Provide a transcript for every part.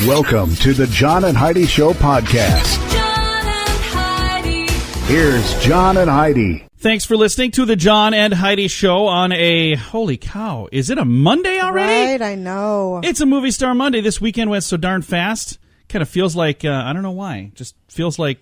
Welcome to the John and Heidi Show podcast. John and Heidi. Here's John and Heidi. Thanks for listening to the John and Heidi Show on a, holy cow, is it a Monday already? Right, I know. It's a Movie Star Monday. This weekend went so darn fast. Kind of feels like, I don't know why, just feels like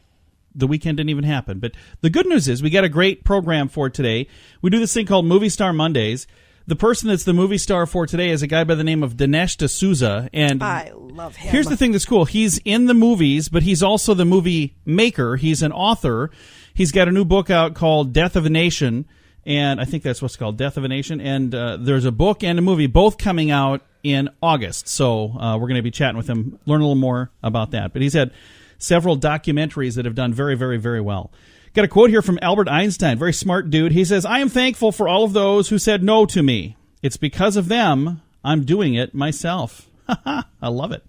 the weekend didn't even happen. But the good news is we got a great program for today. We do this thing called Movie Star Mondays. The person that's the movie star for today is a guy by the name of Dinesh D'Souza. And I love him. here's the thing that's cool. He's in the movies, but he's also the movie maker. He's an author. He's got a new book out called Death of a Nation, and I think that's what's called, Death of a Nation. And there's a book and a movie both coming out in August. So we're going to be chatting with him, learn a little more about that. But he's had several documentaries that have done very, very, very well. Got a quote here from Albert Einstein, very smart dude. He says, "I am thankful for all of those who said no to me. It's because of them I'm doing it myself." I love it.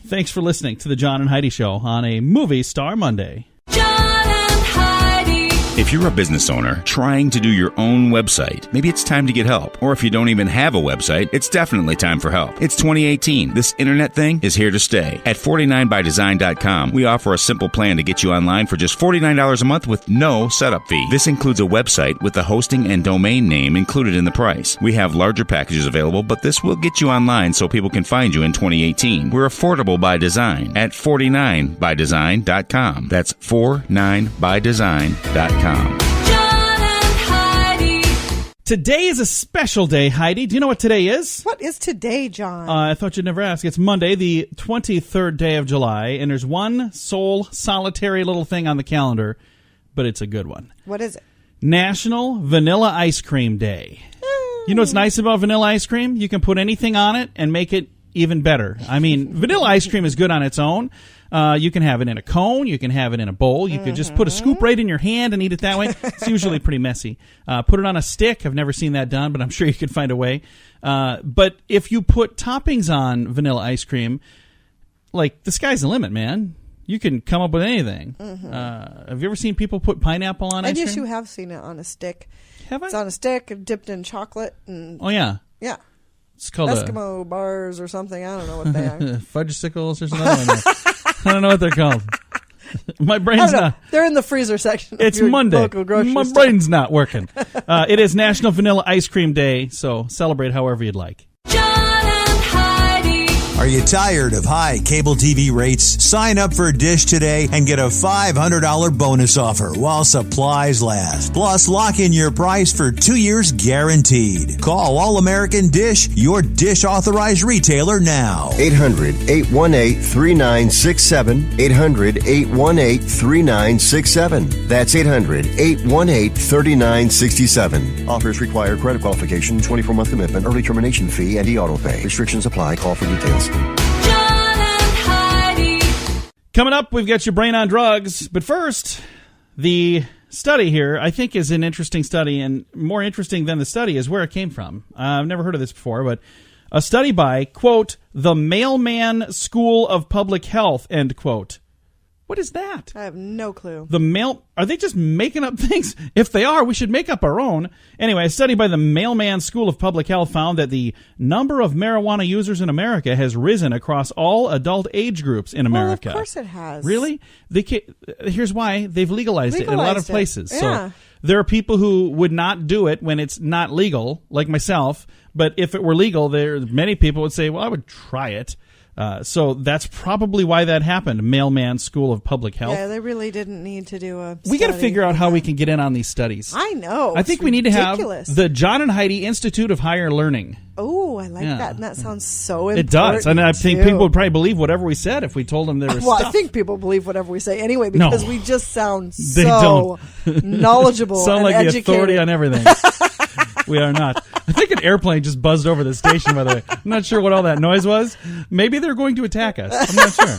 Thanks for listening to the John and Heidi Show on a Movie Star Monday. John and Heidi. If you're a business owner trying to do your own website, maybe it's time to get help. Or if you don't even have a website, it's definitely time for help. It's 2018. This internet thing is here to stay. At 49bydesign.com, we offer a simple plan to get you online for just $49 a month with no setup fee. This includes a website with the hosting and domain name included in the price. We have larger packages available, but this will get you online so people can find you in 2018. We're affordable by design at 49bydesign.com. That's 49bydesign.com. John and Heidi. Today is a special day, Heidi. Do you know what today is? What is today, John? I thought you'd never ask. It's Monday, the 23rd day of July, and there's one sole, solitary little thing on the calendar, but it's a good one. What is it? National Vanilla Ice Cream Day. You know what's nice about vanilla ice cream? You can put anything on it and make it even better. I mean, vanilla ice cream is good on its own. You can have it in a cone. You can have it in a bowl. You can just put a scoop right in your hand and eat it that way. It's usually pretty messy. Put it on a stick. I've never seen that done, but I'm sure you could find a way. But if you put toppings on vanilla ice cream, like, the sky's the limit, man. You can come up with anything. Have you ever seen people put pineapple on ice cream? I guess you have seen it on a stick. Have I? It's on a stick, dipped in chocolate. And Oh, yeah. yeah. It's called Eskimo bars or something. I don't know what they are. Fudgesicles or something. I don't know what they're called. My brain's not. They're in the freezer section. It's of your Monday. local grocery My store. brain's not working. It is National Vanilla Ice Cream Day, so celebrate however you'd like. John and Heidi. Are you tired of high cable TV rates? Sign up for Dish today and get a $500 bonus offer while supplies last. Plus, lock in your price for 2 years guaranteed. Call All American Dish, your Dish authorized retailer now. 800-818-3967. 800-818-3967. That's 800-818-3967. Offers require credit qualification, 24-month commitment, early termination fee, and e-auto pay. Restrictions apply. Call for details. John and Heidi. Coming up, we've got your brain on drugs. But first, the study here, I think, is an interesting study. And more interesting than the study is where it came from. I've never heard of this before, but a study by, quote, the Mailman School of Public Health, end quote. What is that? I have no clue. Are they just making up things? If they are, we should make up our own. Anyway, a study by the Mailman School of Public Health found that the number of marijuana users in America has risen across all adult age groups in America. Well, of course it has. Really? Here's why. They've legalized it in a lot of places. Yeah. So there are people who would not do it when it's not legal, like myself. But if it were legal, many people would say, well, I would try it. So that's probably why that happened. Mailman School of Public Health. Yeah, they really didn't need to do a We got to study figure out for how that. we can get in on these studies. I know. I think It's we need to have ridiculous. the John and Heidi Institute of Higher Learning. Oh, I like Yeah. that. And that sounds so important. It does. And I think too. people would probably believe whatever we said if we told them there was Well, stuff. I think people believe whatever we say anyway because No. we just sound They so knowledgeable Sound and like educated. the authority on everything. We are not. I think an airplane just buzzed over the station, by the way. I'm not sure what all that noise was. Maybe they're going to attack us. I'm not sure.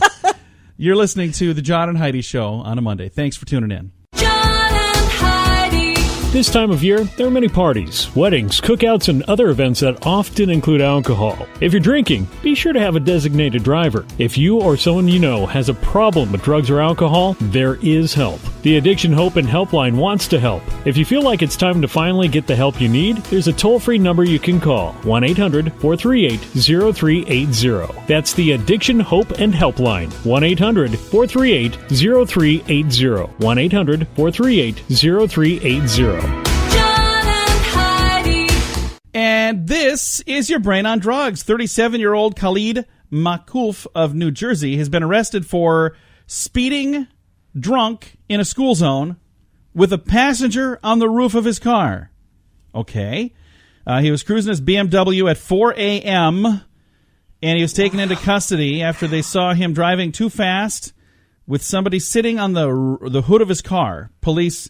You're listening to the John and Heidi Show on a Monday. Thanks for tuning in. John and Heidi. This time of year, there are many parties, weddings, cookouts, and other events that often include alcohol. If you're drinking, be sure to have a designated driver. If you or someone you know has a problem with drugs or alcohol, there is help. The Addiction Hope and Helpline wants to help. If you feel like it's time to finally get the help you need, there's a toll-free number you can call, 1-800-438-0380. That's the Addiction Hope and Helpline, 1-800-438-0380, 1-800-438-0380. John and Heidi. And this is your Brain on Drugs. 37-year-old Khalid Makouf of New Jersey has been arrested for speeding drunk in a school zone with a passenger on the roof of his car. Okay. He was cruising his BMW at 4 a.m., and he was taken into custody after they saw him driving too fast with somebody sitting on the hood of his car. Police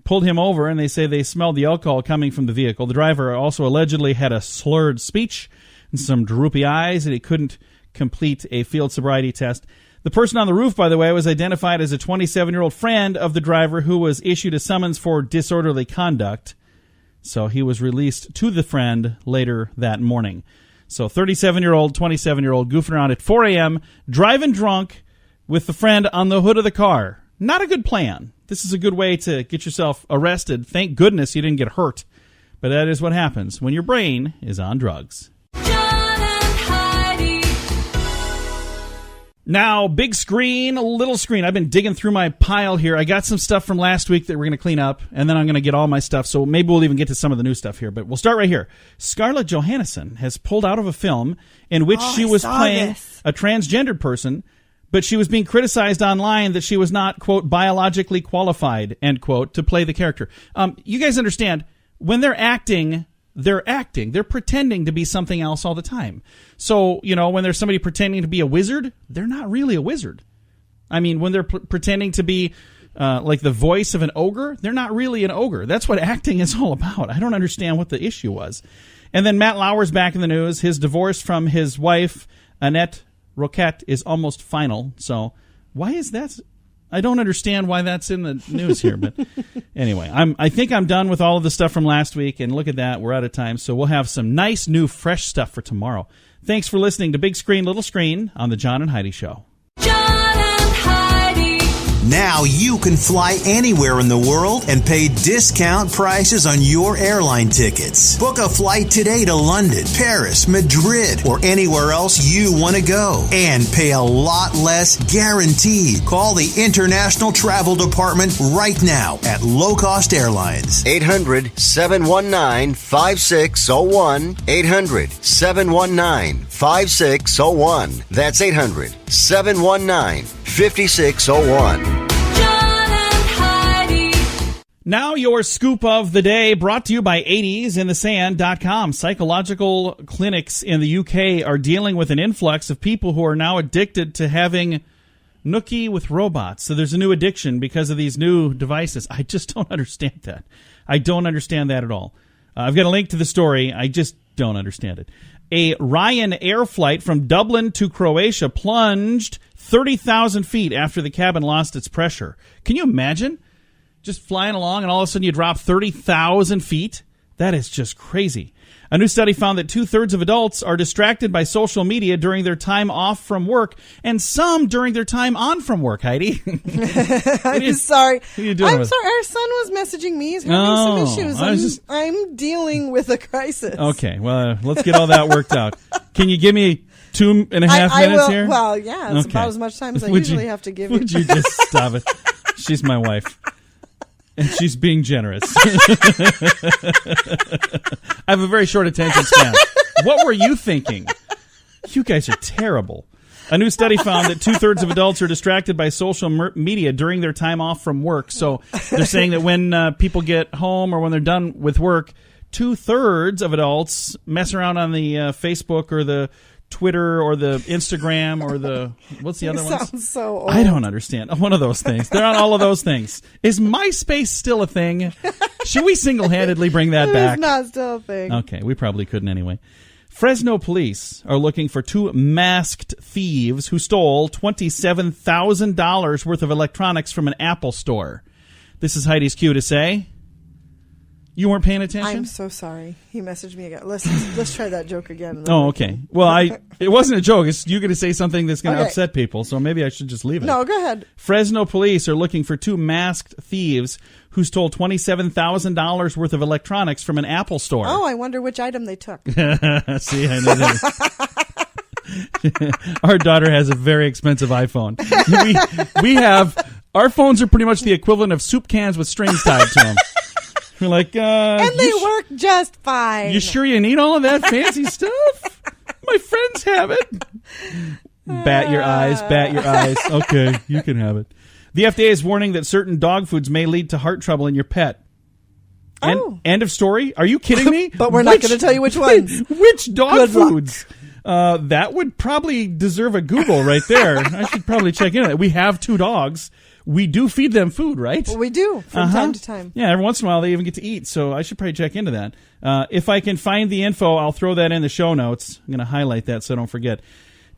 pulled him over, and they say they smelled the alcohol coming from the vehicle. The driver also allegedly had a slurred speech and some droopy eyes, and he couldn't complete a field sobriety test. The person on the roof, by the way, was identified as a 27-year-old friend of the driver who was issued a summons for disorderly conduct. So he was released to the friend later that morning. So 37-year-old, 27-year-old goofing around at 4 a.m., driving drunk with the friend on the hood of the car. Not a good plan. This is a good way to get yourself arrested. Thank goodness you didn't get hurt. But that is what happens when your brain is on drugs. John and Heidi. Now, big screen, little screen. I've been digging through my pile here. I got some stuff from last week that we're going to clean up, and then I'm going to get all my stuff. So maybe we'll even get to some of the new stuff here. But we'll start right here. Scarlett Johansson has pulled out of a film in which she was playing a transgendered person, but she was being criticized online that she was not, quote, biologically qualified, end quote, to play the character. You guys understand, when they're acting. They're pretending to be something else all the time. So, when there's somebody pretending to be a wizard, they're not really a wizard. I mean, when they're pretending to be like the voice of an ogre, they're not really an ogre. That's what acting is all about. I don't understand what the issue was. And then Matt Lauer's back in the news. His divorce from his wife, Annette Roquette, is almost final. So why is that? I don't understand why that's in the news here. But anyway, I think I'm done with all of the stuff from last week. And look at that. We're out of time. So we'll have some nice, new, fresh stuff for tomorrow. Thanks for listening to Big Screen, Little Screen on The John and Heidi Show. John and Heidi. Now you can fly anywhere in the world and pay discount prices on your airline tickets. Book a flight today to London, Paris, Madrid, or anywhere else you want to go. And pay a lot less guaranteed. Call the International Travel Department right now at Low Cost Airlines. 800-719-5601. 800-719-5601. That's 800-719-5601. Now your scoop of the day, brought to you by 80sinthesand.com. Psychological clinics in the UK are dealing with an influx of people who are now addicted to having nookie with robots. So there's a new addiction because of these new devices. I just don't understand that. I don't understand that at all. I've got a link to the story. I just don't understand it. A Ryanair flight from Dublin to Croatia plunged 30,000 feet after the cabin lost its pressure. Can you imagine? Just flying along, and all of a sudden you drop 30,000 feet? That is just crazy. A new study found that 2/3 of adults are distracted by social media during their time off from work, and some during their time on from work, Heidi. I'm sorry. What are you doing I'm with sorry. Our son was messaging me. He's having some issues. I I'm dealing with a crisis. Okay, well, let's get all that worked out. Can you give me 2.5 minutes will, here? Well, yeah, it's Okay. about as much time as I usually have to give you. Would you just stop it? She's my wife. And she's being generous. I have a very short attention span. What were you thinking? You guys are terrible. A new study found that 2/3 of adults are distracted by social media during their time off from work. So they're saying that when people get home or when they're done with work, 2/3 of adults mess around on the Facebook or the Twitter or the Instagram or the, what's the other one? Sounds so old. I don't understand. One of those things. They're on all of those things. Is MySpace still a thing? Should we single-handedly bring that back? It's not still a thing. Okay, we probably couldn't anyway. Fresno police are looking for 2 masked thieves who stole $27,000 worth of electronics from an Apple store. This is Heidi's cue to say... You weren't paying attention? I'm so sorry. He messaged me again. Let's try that joke again. Oh, okay. Well, it wasn't a joke. You're going to say something that's going to upset people, so maybe I should just leave it. No, go ahead. Fresno police are looking for 2 masked thieves who stole $27,000 worth of electronics from an Apple store. Oh, I wonder which item they took. See, I know that. Our daughter has a very expensive iPhone. We have, our phones are pretty much the equivalent of soup cans with strings tied to them. We're like, and they work just fine. You sure you need all of that fancy stuff? My friends have it. Bat your eyes. Okay, you can have it. The FDA is warning that certain dog foods may lead to heart trouble in your pet. End of story? Are you kidding me? But we're not going to tell you which ones. Which dog foods? That would probably deserve a Google right there. I should probably check into that. We have 2 dogs. We do feed them food, right? Well, we do from time to time. Yeah, every once in a while they even get to eat, so I should probably check into that. If I can find the info, I'll throw that in the show notes. I'm going to highlight that so I don't forget.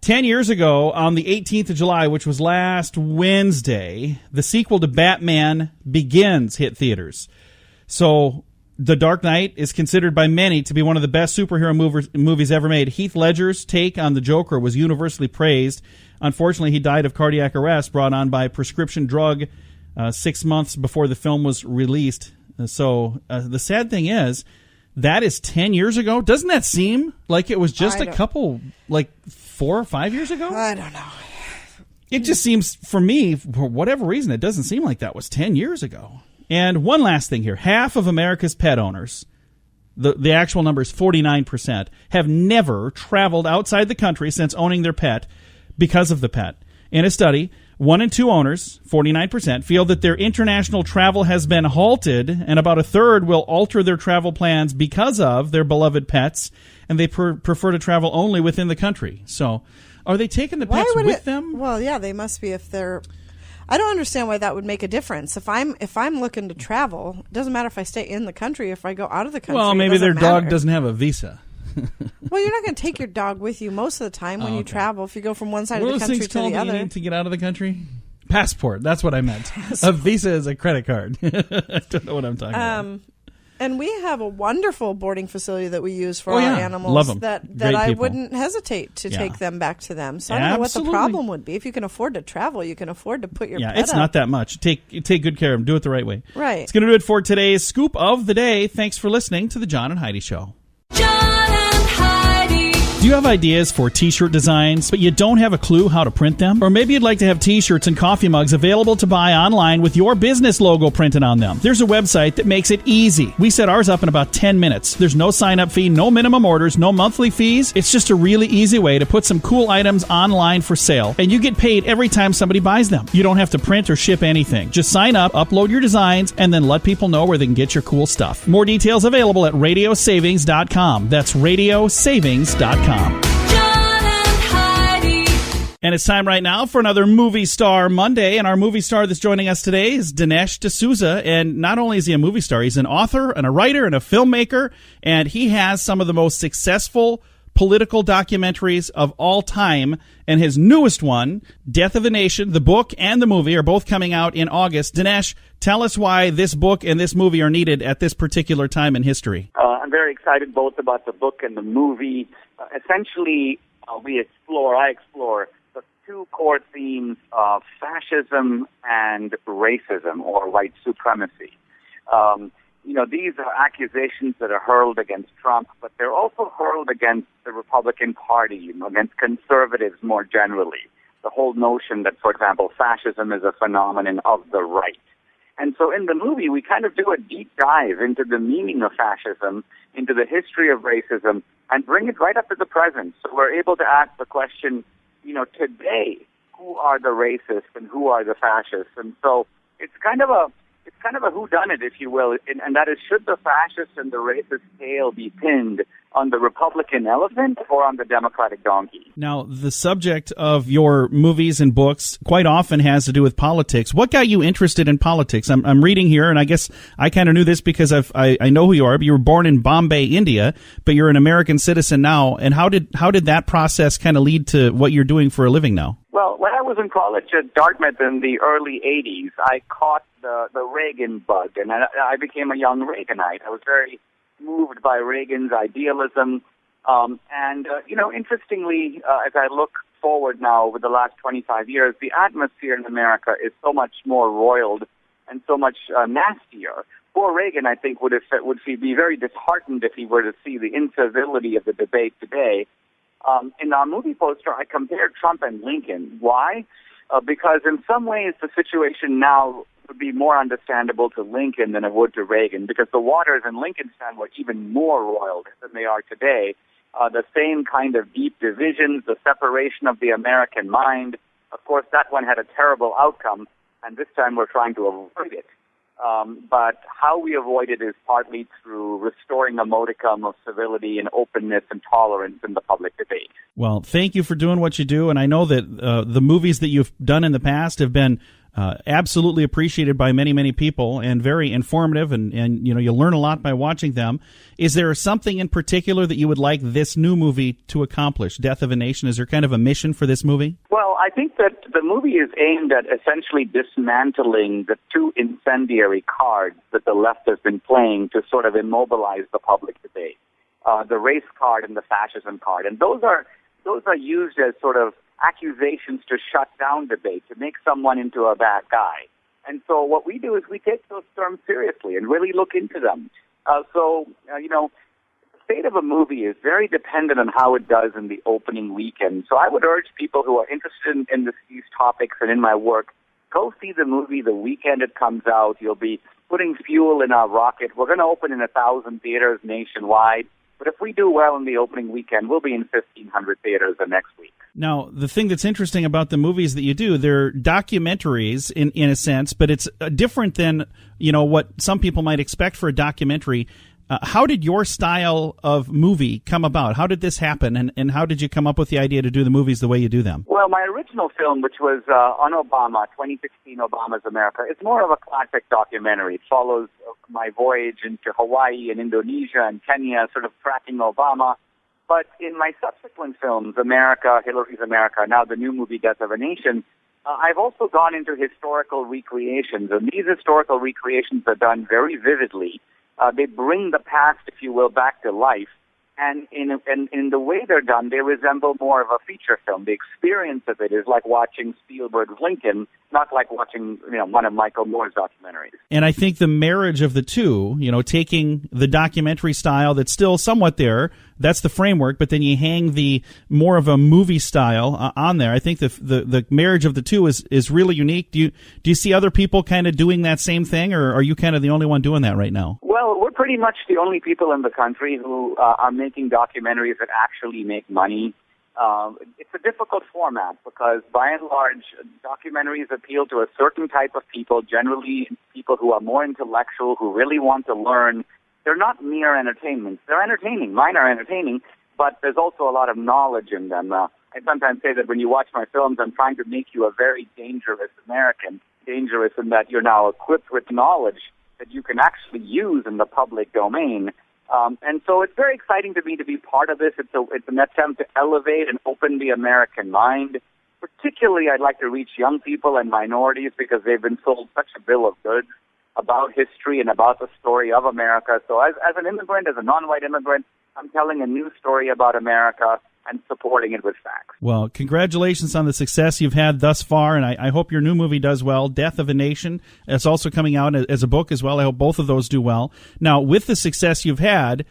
10 years ago, on the 18th of July, which was last Wednesday, the sequel to Batman Begins hit theaters. So The Dark Knight is considered by many to be one of the best superhero movies ever made. Heath Ledger's take on the Joker was universally praised. Unfortunately, he died of cardiac arrest brought on by a prescription drug 6 months before the film was released. So the sad thing is, that is 10 years ago. Doesn't that seem like it was just a couple, like 4 or 5 years ago? I don't know. It just seems, for me, for whatever reason, it doesn't seem like that was 10 years ago. And one last thing here. Half of America's pet owners, the actual number is 49%, have never traveled outside the country since owning their pet because of the pet. In a study, 1 in 2 owners, 49%, feel that their international travel has been halted, and about a third will alter their travel plans because of their beloved pets, and they prefer to travel only within the country. So, are they taking the pets with them? Well, yeah, they must be if they're... I don't understand why that would make a difference. If I'm looking to travel, it doesn't matter if I stay in the country, if I go out of the country. Well, maybe their dog doesn't have a visa. Well, you're not going to take your dog with you most of the time when you travel. If you go from one side of the country to the other. What you need to get out of the country? Passport. That's what I meant. A visa is a credit card. I don't know what I'm talking about. And we have a wonderful boarding facility that we use for our animals. Love them. That I wouldn't hesitate to take them back to them. So I don't know what the problem would be. If you can afford to travel, you can afford to put your pet it's up. not that much. Take good care of them. Do it the right way. Right. It's going to do it for today's Scoop of the Day. Thanks for listening to the John and Heidi Show. John and Heidi. Do you have ideas for t-shirt designs, but you don't have a clue how to print them? Or maybe you'd like to have t-shirts and coffee mugs available to buy online with your business logo printed on them. There's a website that makes it easy. We set ours up in about 10 minutes. There's no sign-up fee, no minimum orders, no monthly fees. It's just a really easy way to put some cool items online for sale, and you get paid every time somebody buys them. You don't have to print or ship anything. Just sign up, upload your designs, and then let people know where they can get your cool stuff. More details available at radiosavings.com. That's radiosavings.com. John and Heidi. And it's time right now for another Movie Star Monday. And our movie star that's joining us today is Dinesh D'Souza. And not only is he a movie star, he's an author and a writer and a filmmaker. And he has some of the most successful political documentaries of all time. And his newest one, Death of a Nation, the book and the movie are both coming out in August. Dinesh, tell us why this book and this movie are needed at this particular time in history. I'm very excited both about the book and the movie. Essentially, I explore the 2 core themes of fascism and racism, or white supremacy. These are accusations that are hurled against Trump, but they're also hurled against the Republican Party, against conservatives more generally. The whole notion that, for example, fascism is a phenomenon of the right. And so in the movie, we kind of do a deep dive into the meaning of fascism, into the history of racism, and bring it right up to the present. So we're able to ask the question, today, who are the racists and who are the fascists? And so it's kind of a whodunit, if you will, and that is, should the fascist and the racist tail be pinned on the Republican elephant or on the Democratic donkey? Now, the subject of your movies and books quite often has to do with politics. What got you interested in politics? I'm reading here, and I guess I kind of knew this because I know who you are. But you were born in Bombay, India, but you're an American citizen now. And how did that process kind of lead to what you're doing for a living now? Well, when I was in college at Dartmouth in the early 80s, I caught the Reagan bug, and I became a young Reaganite. I was very moved by Reagan's idealism. Interestingly, as I look forward now over the last 25 years, the atmosphere in America is so much more roiled and so much nastier. Poor Reagan, I think, would be very disheartened if he were to see the incivility of the debate today. In our movie poster, I compared Trump and Lincoln. Why? Because in some ways, the situation now would be more understandable to Lincoln than it would to Reagan, because the waters in Lincoln's time were even more roiled than they are today. The same kind of deep divisions, the separation of the American mind. Of course, that one had a terrible outcome, and this time we're trying to avoid it. But how we avoid it is partly through restoring a modicum of civility and openness and tolerance in the public debate. Well, thank you for doing what you do, and I know that the movies that you've done in the past have been absolutely appreciated by many, many people and very informative, and you learn a lot by watching them. Is there something in particular that you would like this new movie to accomplish, Death of a Nation? Is there kind of a mission for this movie? Well, I think that the movie is aimed at essentially dismantling the two incendiary cards that the left has been playing to sort of immobilize the public debate, the race card and the fascism card. And those are used as sort of accusations to shut down debate, to make someone into a bad guy. And so what we do is we take those terms seriously and really look into them. The fate of a movie is very dependent on how it does in the opening weekend. So I would urge people who are interested in these topics and in my work, go see the movie the weekend it comes out. You'll be putting fuel in our rocket. We're going to open in 1,000 theaters nationwide. But if we do well in the opening weekend, we'll be in 1,500 theaters the next week. Now, the thing that's interesting about the movies that you do, they're documentaries in a sense, but it's different than, what some people might expect for a documentary. How did your style of movie come about? How did this happen, and how did you come up with the idea to do the movies the way you do them? Well, my original film, which was on Obama, 2016 Obama's America, it's more of a classic documentary. It follows my voyage into Hawaii and Indonesia and Kenya, sort of tracking Obama. But in my subsequent films, America, Hillary's America, now the new movie Death of a Nation, I've also gone into historical recreations, and these historical recreations are done very vividly. They bring the past, if you will, back to life. And in the way they're done, they resemble more of a feature film. The experience of it is like watching Spielberg's Lincoln, not like watching one of Michael Moore's documentaries. And I think the marriage of the two, taking the documentary style that's still somewhat there, that's the framework, but then you hang the more of a movie style on there. I think the marriage of the two is really unique. Do you see other people kind of doing that same thing, or are you kind of the only one doing that right now? Well, we're pretty much the only people in the country who are making documentaries that actually make money. It's a difficult format because, by and large, documentaries appeal to a certain type of people, generally people who are more intellectual, who really want to learn. They're not mere entertainments. They're entertaining. Mine are entertaining, but there's also a lot of knowledge in them. I sometimes say that when you watch my films, I'm trying to make you a very dangerous American, dangerous in that you're now equipped with knowledge that you can actually use in the public domain. And so it's very exciting to me to be part of this. It's an attempt to elevate and open the American mind. Particularly, I'd like to reach young people and minorities because they've been sold such a bill of goods about history and about the story of America. So as an immigrant, as a non-white immigrant, I'm telling a new story about America and supporting it with facts. Well, congratulations on the success you've had thus far, and I hope your new movie does well. Death of a Nation, it's also coming out as a book as well. I hope both of those do well. Now, with the success you've had,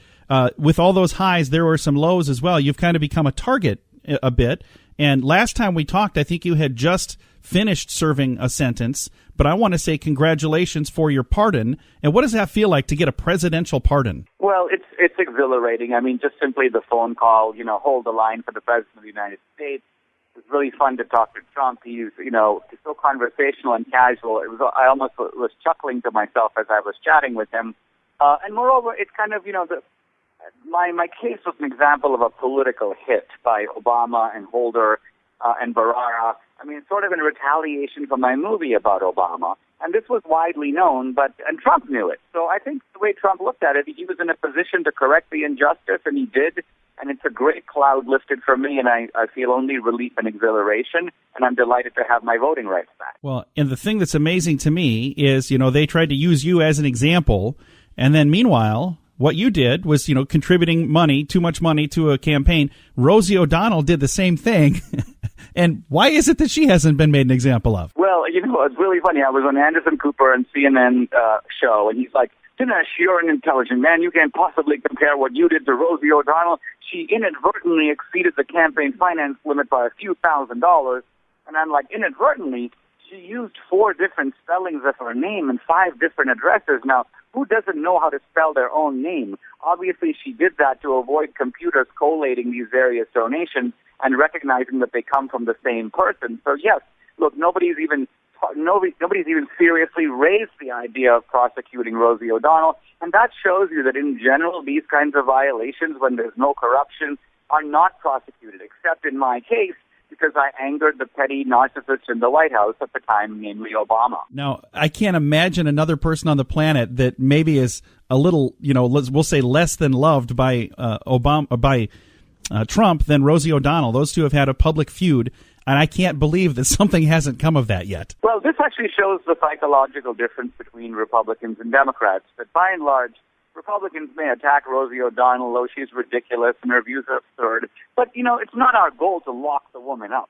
with all those highs, there were some lows as well. You've kind of become a target a bit, and last time we talked, I think you had just finished serving a sentence, but I want to say congratulations for your pardon. And what does that feel like to get a presidential pardon? Well, it's exhilarating. I mean, just simply the phone call, hold the line for the President of the United States. It was really fun to talk to Trump. He's so conversational and casual. I almost was chuckling to myself as I was chatting with him. And moreover, it's kind of, my case was an example of a political hit by Obama and Holder and Barrera. I mean, sort of in retaliation for my movie about Obama. And this was widely known, and Trump knew it. So I think the way Trump looked at it, he was in a position to correct the injustice, and he did. And it's a great cloud lifted from me, and I feel only relief and exhilaration, and I'm delighted to have my voting rights back. Well, and the thing that's amazing to me is, they tried to use you as an example, and then meanwhile, what you did was, contributing too much money to a campaign. Rosie O'Donnell did the same thing. And why is it that she hasn't been made an example of? Well, it's really funny. I was on Anderson Cooper and CNN show, and he's like, Dinesh, you're an intelligent man. You can't possibly compare what you did to Rosie O'Donnell. She inadvertently exceeded the campaign finance limit by a few $1,000s. And I'm like, inadvertently? She used 4 different spellings of her name and 5 different addresses. Now, who doesn't know how to spell their own name? Obviously, she did that to avoid computers collating these various donations and recognizing that they come from the same person. So, yes, look, nobody's even seriously raised the idea of prosecuting Rosie O'Donnell, and that shows you that in general these kinds of violations, when there's no corruption, are not prosecuted, except in my case, because I angered the petty narcissist in the White House at the time, namely Obama. Now, I can't imagine another person on the planet that maybe is a little, we'll say less than loved by Trump than Rosie O'Donnell. Those two have had a public feud. And I can't believe that something hasn't come of that yet. Well, this actually shows the psychological difference between Republicans and Democrats, that by and large, Republicans may attack Rosie O'Donnell, though she's ridiculous and her views are absurd. But, it's not our goal to lock the woman up.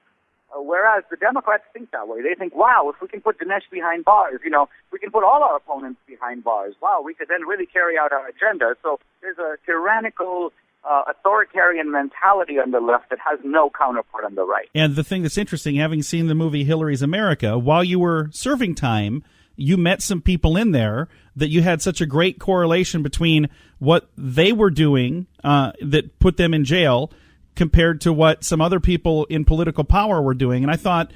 Whereas the Democrats think that way. They think, wow, if we can put Dinesh behind bars, we can put all our opponents behind bars. Wow, we could then really carry out our agenda. So there's a tyrannical authoritarian mentality on the left that has no counterpart on the right. And the thing that's interesting, having seen the movie Hillary's America, while you were serving time, you met some people in there that you had such a great correlation between what they were doing that put them in jail compared to what some other people in political power were doing. And I thought,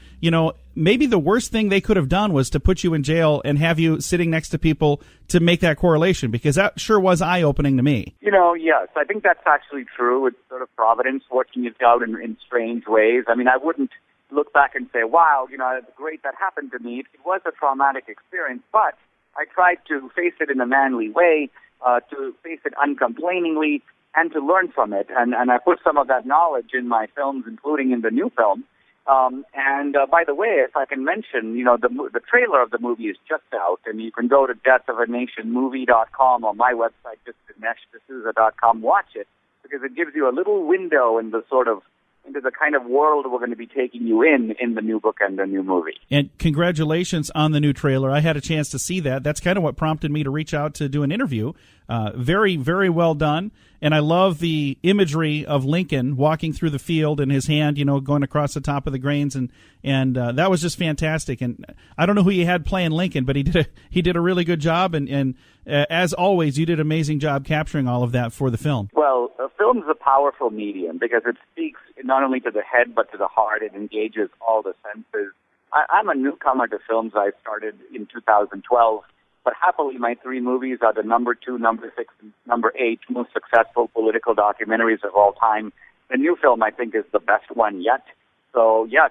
maybe the worst thing they could have done was to put you in jail and have you sitting next to people to make that correlation, because that sure was eye-opening to me. Yes, I think that's actually true. It's sort of Providence working it out in strange ways. I mean, I wouldn't look back and say, wow, it's great that happened to me. It was a traumatic experience, but I tried to face it in a manly way, to face it uncomplainingly, and to learn from it. And I put some of that knowledge in my films, including in the new film. By the way, if I can mention, the trailer of the movie is just out, and you can go to deathofanationmovie.com or my website, just DineshD'Souza.com, watch it, because it gives you a little window into the kind of world we're going to be taking you in the new book and the new movie. And congratulations on the new trailer. I had a chance to see that. That's kind of what prompted me to reach out to do an interview. Very, very well done. And I love the imagery of Lincoln walking through the field and his hand, going across the top of the grains. And that was just fantastic. And I don't know who you had playing Lincoln, but he did a really good job. And as always, you did an amazing job capturing all of that for the film. Well, a film is a powerful medium because it speaks not only to the head but to the heart. It engages all the senses. I'm a newcomer to films. I started in 2012, but happily my 3 movies are the number 2, number 6, and number 8 most successful political documentaries of all time. The new film, I think, is the best one yet. So, yes,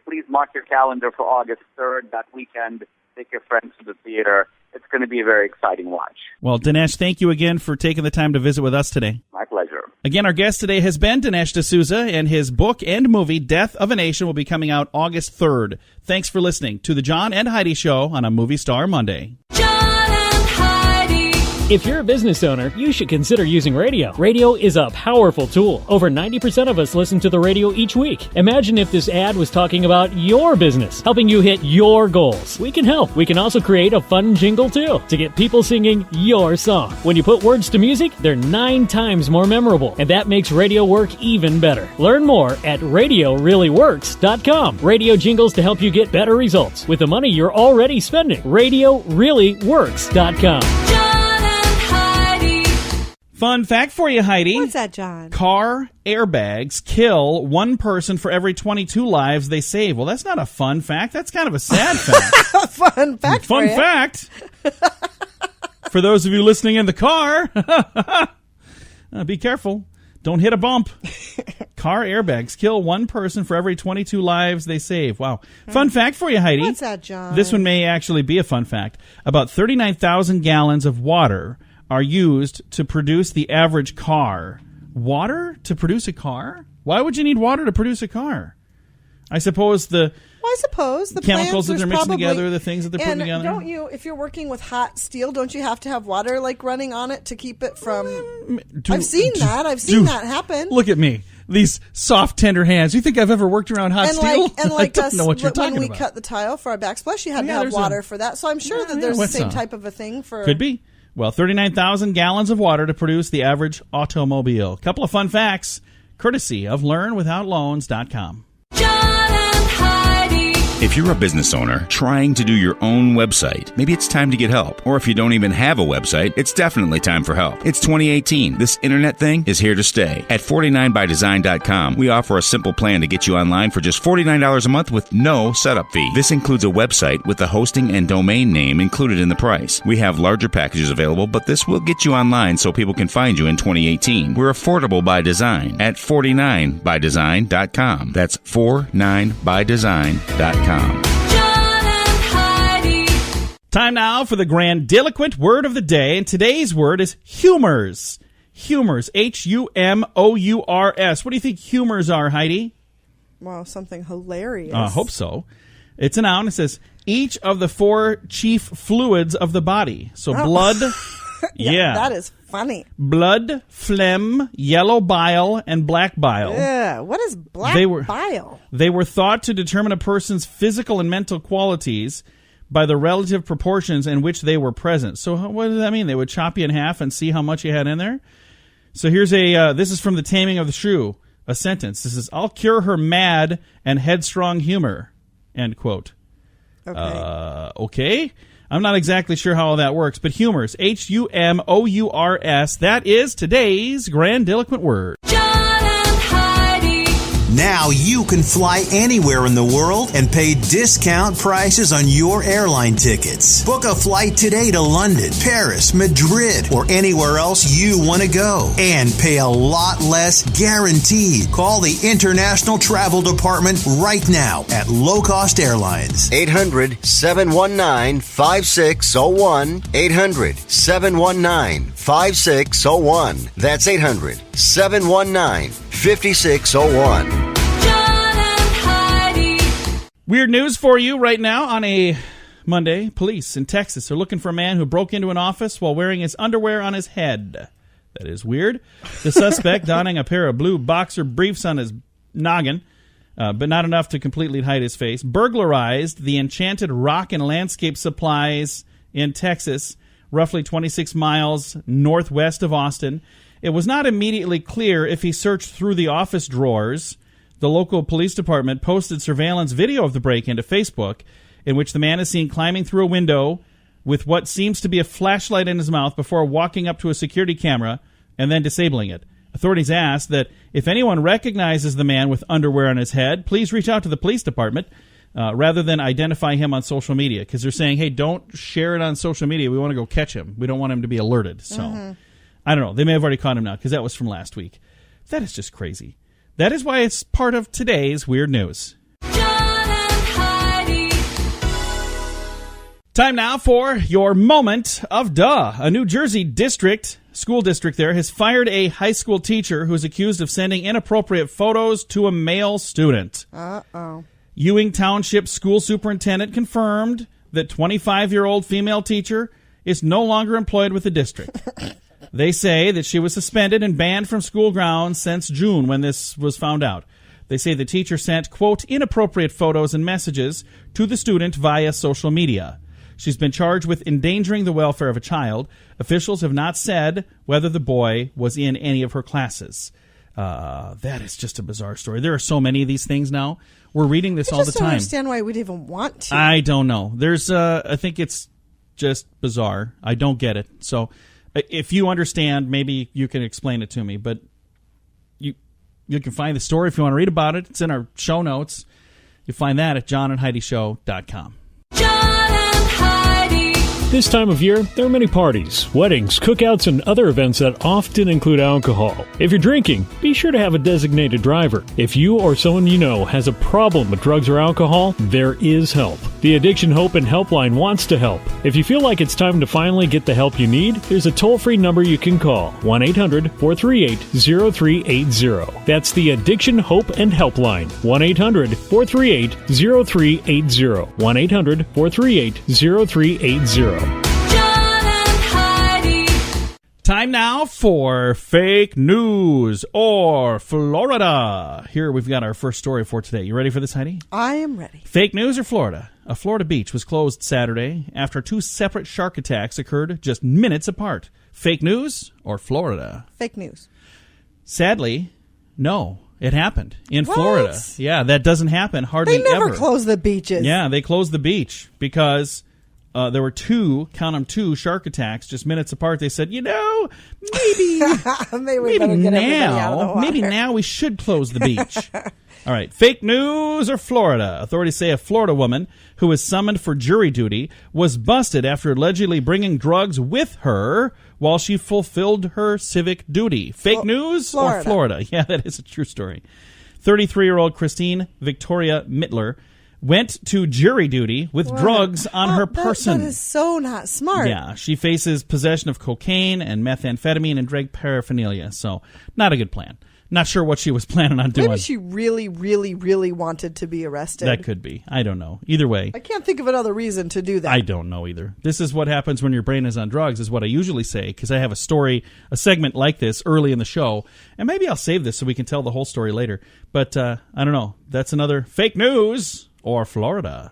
please mark your calendar for August 3rd, that weekend. Take your friends to the theater. It's going to be a very exciting watch. Well, Dinesh, thank you again for taking the time to visit with us today. My pleasure. Again, our guest today has been Dinesh D'Souza, and his book and movie, Death of a Nation, will be coming out August 3rd. Thanks for listening to The John and Heidi Show on a Movie Star Monday. John and Heidi. If you're a business owner, you should consider using radio. Radio is a powerful tool. Over 90% of us listen to the radio each week. Imagine if this ad was talking about your business, helping you hit your goals. We can help. We can also create a fun jingle too, to get people singing your song. When you put words to music, they're 9 times more memorable, and that makes radio work even better. Learn more at RadioReallyWorks.com. Radio jingles to help you get better results with the money you're already spending. RadioReallyWorks.com. Fun fact for you, Heidi. What's that, John? Car airbags kill 1 person for every 22 lives they save. Well, that's not a fun fact. That's kind of a sad fact. Fun fact. Fun fact. For those of you listening in the car, be careful. Don't hit a bump. Car airbags kill 1 person for every 22 lives they save. Wow. Fun fact for you, Heidi. What's that, John? This one may actually be a fun fact. About 39,000 gallons of water are used to produce the average car. Water to produce a car? Why would you need water to produce a car? I suppose the plants, chemicals that they're mixing probably, together, the things that they're putting together. Don't you, if you're working with hot steel, don't you have to have water like running on it to keep it from... I've seen that happen. Look at me. These soft, tender hands. You think I've ever worked around hot steel? I don't know what you're talking when we about. cut the tile for our backsplash, you had to have water for that. So I'm sure that there's the same type of a thing for... Could be. Well, 39,000 gallons of water to produce the average automobile. Couple of fun facts, courtesy of LearnWithoutLoans.com. If you're a business owner trying to do your own website, maybe it's time to get help. Or if you don't even have a website, it's definitely time for help. It's 2018. This internet thing is here to stay. At 49bydesign.com, we offer a simple plan to get you online for just $49 a month with no setup fee. This includes a website with the hosting and domain name included in the price. We have larger packages available, but this will get you online so people can find you in 2018. We're affordable by design at 49bydesign.com. That's 49bydesign.com. John and Heidi. Time now for the grandiloquent word of the day, and today's word is humors. Humors, Humors. What do you think humors are, Heidi? Wow, something hilarious. I hope so. It's a noun. It says each of the 4 chief fluids of the body. So blood. Yeah, that is funny. Blood, phlegm, yellow bile, and black bile. Yeah, what is black bile? They were thought to determine a person's physical and mental qualities by the relative proportions in which they were present. So what does that mean? They would chop you in half and see how much you had in there? So here's this is from The Taming of the Shrew, a sentence. This is, I'll cure her mad and headstrong humor, end quote. Okay. I'm not exactly sure how all that works, but humors, Humors, that is today's grandiloquent word. John and Heidi. Now you can fly anywhere in the world and pay discount prices on your airline tickets. Book a flight today to London, Paris, Madrid, or anywhere else you want to go. And pay a lot less guaranteed. Call the International Travel Department right now at Low Cost Airlines. 800-719-5601. 800-719-5601. That's 800-719-5601. Weird news for you right now on a Monday. Police in Texas are looking for a man who broke into an office while wearing his underwear on his head. That is weird. The suspect, donning a pair of blue boxer briefs on his noggin, but not enough to completely hide his face, burglarized the Enchanted Rock and Landscape Supplies in Texas, roughly 26 miles northwest of Austin. It was not immediately clear if he searched through the office drawers. The local police department posted surveillance video of the break-in to Facebook, in which the man is seen climbing through a window with what seems to be a flashlight in his mouth before walking up to a security camera and then disabling it. Authorities asked that if anyone recognizes the man with underwear on his head, please reach out to the police department rather than identify him on social media, because they're saying, hey, don't share it on social media. We want to go catch him. We don't want him to be alerted. So, I don't know. They may have already caught him now, because that was from last week. That is just crazy. That is why it's part of today's weird news. John and Heidi. Time now for your moment of duh. A New Jersey school district there, has fired a high school teacher who is accused of sending inappropriate photos to a male student. Uh-oh. Ewing Township school superintendent confirmed that 25-year-old female teacher is no longer employed with the district. They say that she was suspended and banned from school grounds since June when this was found out. They say the teacher sent, quote, inappropriate photos and messages to the student via social media. She's been charged with endangering the welfare of a child. Officials have not said whether the boy was in any of her classes. That is just a bizarre story. There are so many of these things now. We're reading this all the time. I don't understand why we'd even want to. I don't know. There's, I think it's just bizarre. I don't get it. So if you understand, maybe you can explain it to me. But you can find the story if you want to read about it. It's in our show notes. You find that at johnandheidishow.com. John and Heidi. This time of year, there are many parties, weddings, cookouts, and other events that often include alcohol. If you're drinking, be sure to have a designated driver. If you or someone you know has a problem with drugs or alcohol, there is help. The Addiction Hope and Helpline wants to help. If you feel like it's time to finally get the help you need, there's a toll-free number you can call, 1-800-438-0380. That's the Addiction Hope and Helpline, 1-800-438-0380, 1-800-438-0380. Time now for Fake News or Florida. Here we've got our first story for today. You ready for this, Heidi? I am ready. Fake news or Florida? A Florida beach was closed Saturday after 2 separate shark attacks occurred just minutes apart. Fake news or Florida? Fake news. Sadly, no. It happened in What? Florida. Yeah, that doesn't happen hardly They never ever. close the beaches. Yeah, they closed the beach because there were 2, count them 2, shark attacks just minutes apart. They said, maybe maybe better get everybody out of the water. maybe now we should close the beach. All right, fake news or Florida? Authorities say a Florida woman who was summoned for jury duty was busted after allegedly bringing drugs with her while she fulfilled her civic duty. Fake news or Florida? Yeah, that is a true story. 33-year-old Christine Victoria Mittler went to jury duty with drugs on her person. That is so not smart. Yeah, she faces possession of cocaine and methamphetamine and drug paraphernalia, so not a good plan. Not sure what she was planning on doing. Maybe she really, really, really wanted to be arrested. That could be. I don't know. Either way. I can't think of another reason to do that. I don't know either. This is what happens when your brain is on drugs, is what I usually say, because I have a segment like this early in the show, and maybe I'll save this so we can tell the whole story later. But I don't know. That's another fake news or Florida.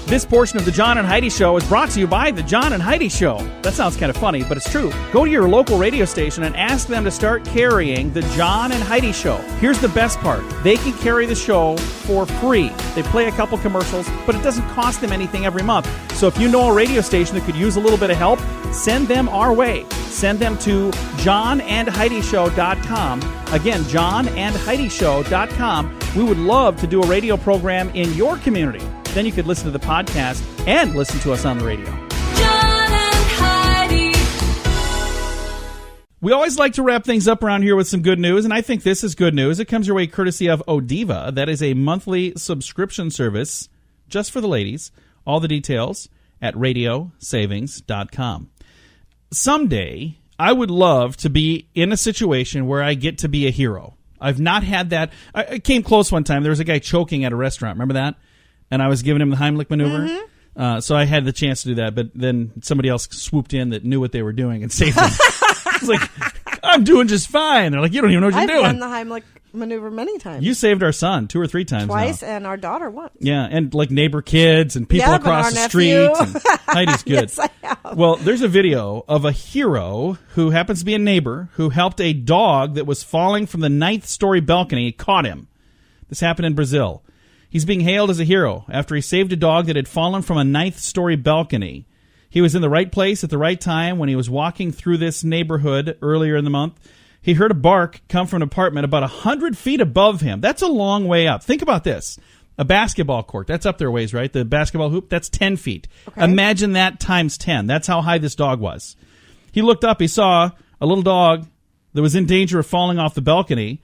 This portion of the John and Heidi Show is brought to you by the John and Heidi Show. That sounds kind of funny, but it's true. Go to your local radio station and ask them to start carrying the John and Heidi Show. Here's the best part. They can carry the show for free. They play a couple commercials, but it doesn't cost them anything every month. So if you know a radio station that could use a little bit of help, send them our way. Send them to johnandheidishow.com. Again, johnandheidishow.com. We would love to do a radio program in your community. Then you could listen to the podcast and listen to us on the radio. John and Heidi. We always like to wrap things up around here with some good news, and I think this is good news. It comes your way courtesy of Odiva. That is a monthly subscription service just for the ladies. All the details at radiosavings.com. Someday, I would love to be in a situation where I get to be a hero. I've not had that. I came close one time. There was a guy choking at a restaurant. Remember that? And I was giving him the Heimlich maneuver. Mm-hmm. So I had the chance to do that, but then somebody else swooped in that knew what they were doing and saved him. I was like, I'm doing just fine. They're like, you don't even know what you're doing. I've done the Heimlich maneuver many times. You saved our son 2 or 3 times Twice, now. and our daughter once. Yeah, and like neighbor kids and people across the street. And Heidi's good. Yes, I have. Well, there's a video of a hero who happens to be a neighbor who helped a dog that was falling from the 9th story balcony. He caught him. This happened in Brazil. He's being hailed as a hero after he saved a dog that had fallen from a 9th story balcony. He was in the right place at the right time when he was walking through this neighborhood earlier in the month. He heard a bark come from an apartment about 100 feet above him. That's a long way up. Think about this. A basketball court, that's up there ways, right? The basketball hoop, that's 10 feet. Okay. Imagine that times 10. That's how high this dog was. He looked up. He saw a little dog that was in danger of falling off the balcony.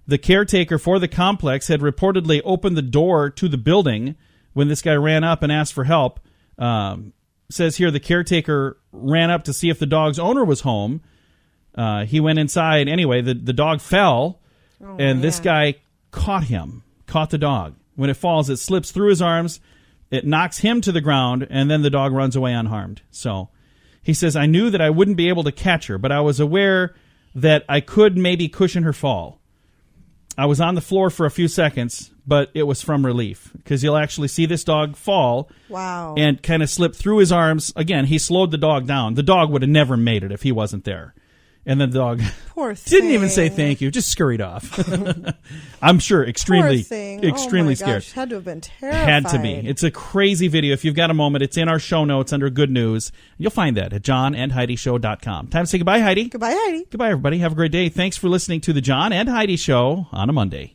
The caretaker for the complex had reportedly opened the door to the building when this guy ran up and asked for help. Says here the caretaker ran up to see if the dog's owner was home. He went inside. Anyway, the dog fell, and this guy caught the dog. When it falls, it slips through his arms. It knocks him to the ground, and then the dog runs away unharmed. So he says, I knew that I wouldn't be able to catch her, but I was aware that I could maybe cushion her fall. I was on the floor for a few seconds, but it was from relief because you'll actually see this dog fall and kind of slip through his arms. Again, he slowed the dog down. The dog would have never made it if he wasn't there. And then the dog didn't even say thank you, just scurried off. I'm sure extremely scared. Had to have been terrified. Had to be. It's a crazy video. If you've got a moment, it's in our show notes under Good News. You'll find that at johnandheidishow.com. Time to say goodbye, Heidi. Goodbye, Heidi. Goodbye, everybody. Have a great day. Thanks for listening to the John and Heidi Show on a Monday.